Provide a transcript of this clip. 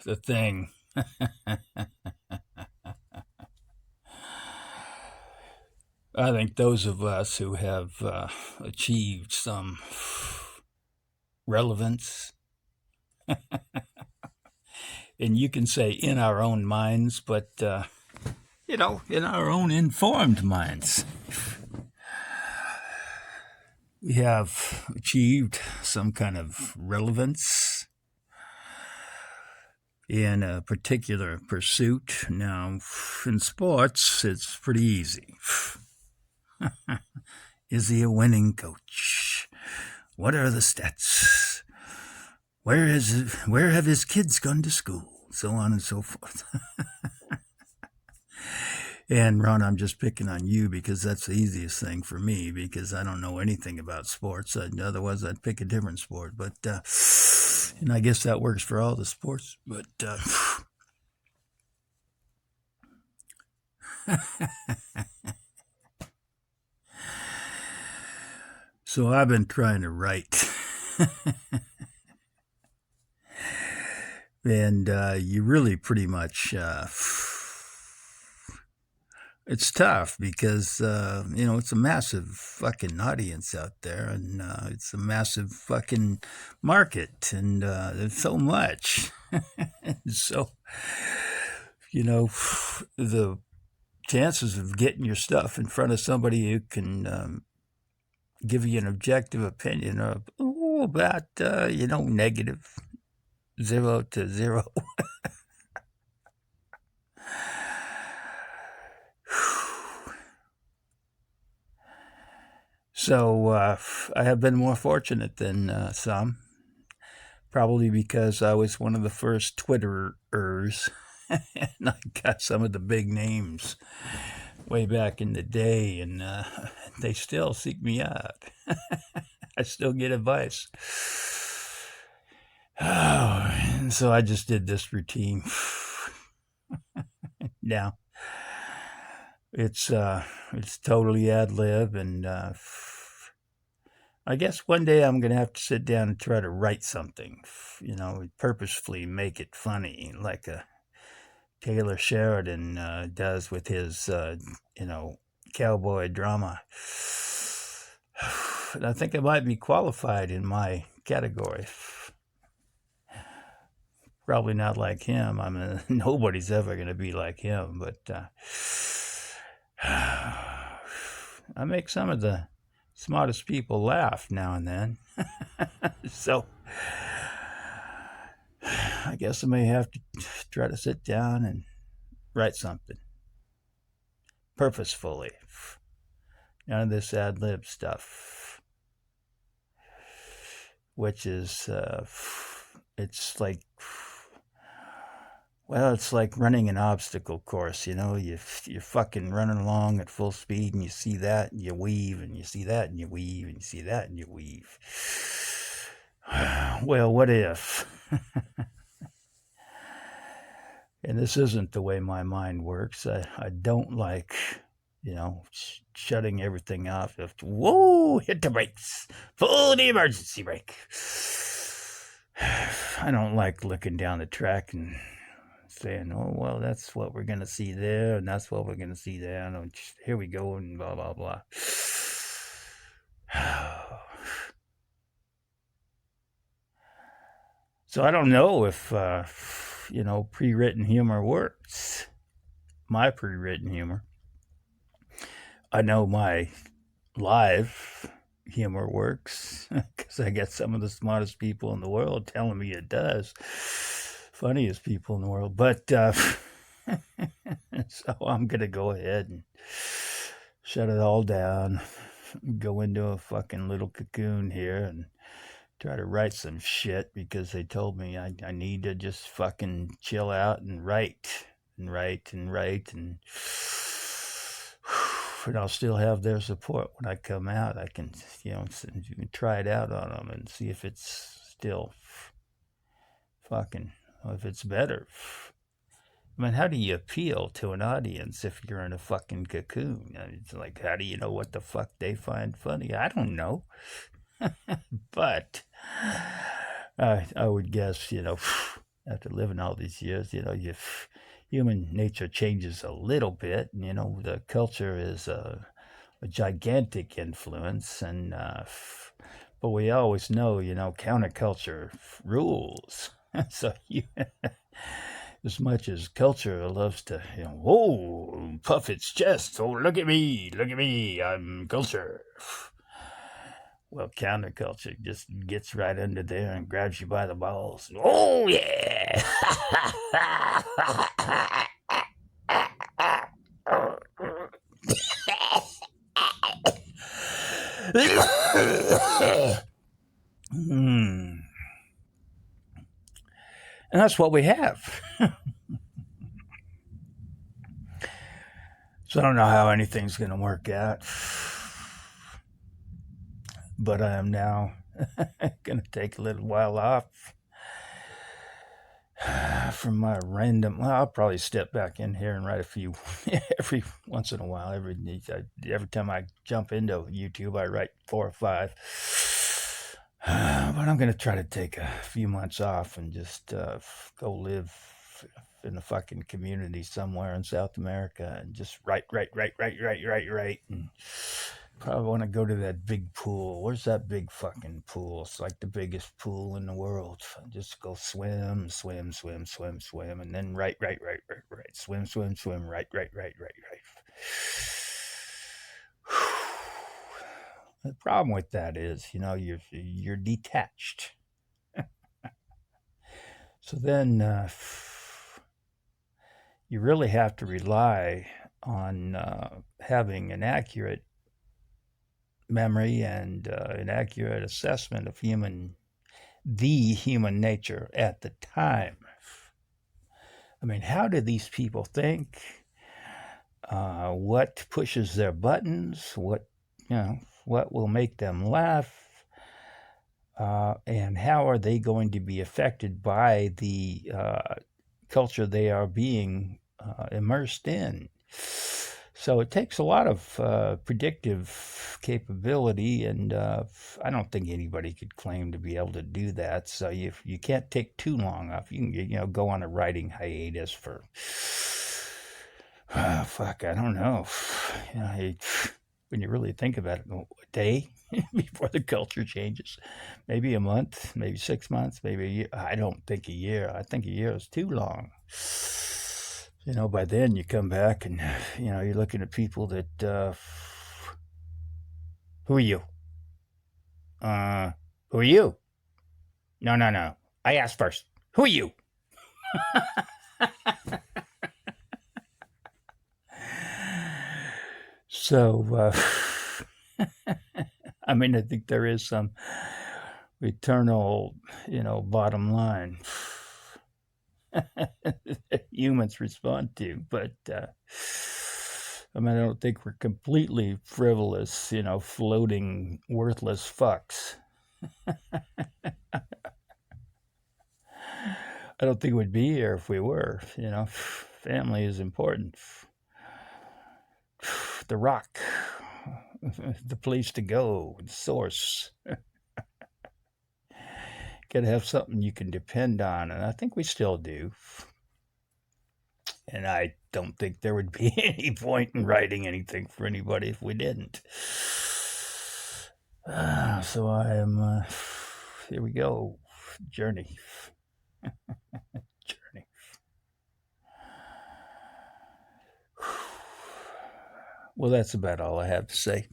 the thing. I think those of us who have achieved some relevance, and you can say in our own minds, but, in our own informed minds, we have achieved some kind of relevance in a particular pursuit. Now, in sports, it's pretty easy. Is he a winning coach? What are the stats? Where have his kids gone to school? So on and so forth. And Ron, I'm just picking on you because that's the easiest thing for me because I don't know anything about sports. Otherwise, I'd pick a different sport. But and I guess that works for all the sports. But so I've been trying to write. And you really pretty much it's tough because it's a massive fucking audience out there, and it's a massive fucking market, and there's so much. So the chances of getting your stuff in front of somebody who can give you an objective opinion of about negative 0 to 0. So I have been more fortunate than some, probably because I was one of the first Twitterers, and I got some of the big names way back in the day, and they still seek me out. I still get advice. And so I just did this routine. Now it's totally ad lib, and I guess one day I'm gonna have to sit down and try to write something, purposefully make it funny, like a Taylor Sheridan does with his cowboy drama. And I think I might be qualified in my category. Probably not like him. I mean, nobody's ever going to be like him, but I make some of the smartest people laugh now and then. So I guess I may have to try to sit down and write something purposefully. None of this ad lib stuff, which is, it's like, well, it's like running an obstacle course, you're fucking running along at full speed, and you see that, and you weave, and you see that, and you weave, and you see that, and you weave. Well, what if? And this isn't the way my mind works. I don't like, shutting everything off. Whoa, hit the brakes. Pull the emergency brake. I don't like looking down the track and saying, oh, well, that's what we're going to see there, and that's what we're going to see there, and here we go, and blah, blah, blah. So I don't know if, pre-written humor works. My pre-written humor. I know my live humor works because I get some of the smartest people in the world telling me it does. Funniest people in the world. But so I'm going to go ahead and shut it all down, go into a fucking little cocoon here and try to write some shit because they told me I need to just fucking chill out and write and write and write, and I'll still have their support when I come out. I can, you can try it out on them and see if it's still fucking, if it's better. I mean, how do you appeal to an audience if you're in a fucking cocoon? It's like, how do you know what the fuck they find funny? I don't know. But I would guess, after living all these years, human nature changes a little bit. The culture is a gigantic influence, but we always know, counterculture rules. So as much as culture loves to, whoa, puff its chest. Oh, look at me, I'm culture. Well, counterculture just gets right under there and grabs you by the balls. Oh, yeah. Hmm. And that's what we have. So I don't know how anything's going to work out. But I am now going to take a little while off from my random. Well, I'll probably step back in here and write a few every once in a while. Every time I jump into YouTube, I write 4 or 5. But I'm going to try to take a few months off and just go live in a fucking community somewhere in South America and just write. And probably want to go to that big pool. Where's that big fucking pool? It's like the biggest pool in the world. Just go swim, and then right. Swim, right. The problem with that is, you're detached. So then you really have to rely on having an accurate memory and an accurate assessment of the human nature at the time. I mean, how do these people think? What pushes their buttons? What will make them laugh? And how are they going to be affected by the culture they are being immersed in? So it takes a lot of predictive capability, and I don't think anybody could claim to be able to do that. So you can't take too long off. You can go on a writing hiatus for fuck, I don't know. When you really think about it, a day before the culture changes, maybe a month, maybe 6 months, maybe a year. I don't think a year. I think a year is too long. By then you come back and, you're looking at people that, who are you? Who are you? No. I asked first. Who are you? So, I mean, I think there is some eternal, bottom line that humans respond to. But, I mean, I don't think we're completely frivolous, floating, worthless fucks. I don't think we'd be here if we were. Family is important. The rock, the place to go, the source. Got to have something you can depend on, and I think we still do. And I don't think there would be any point in writing anything for anybody if we didn't. So I am, here we go, journey. Well, that's about all I have to say.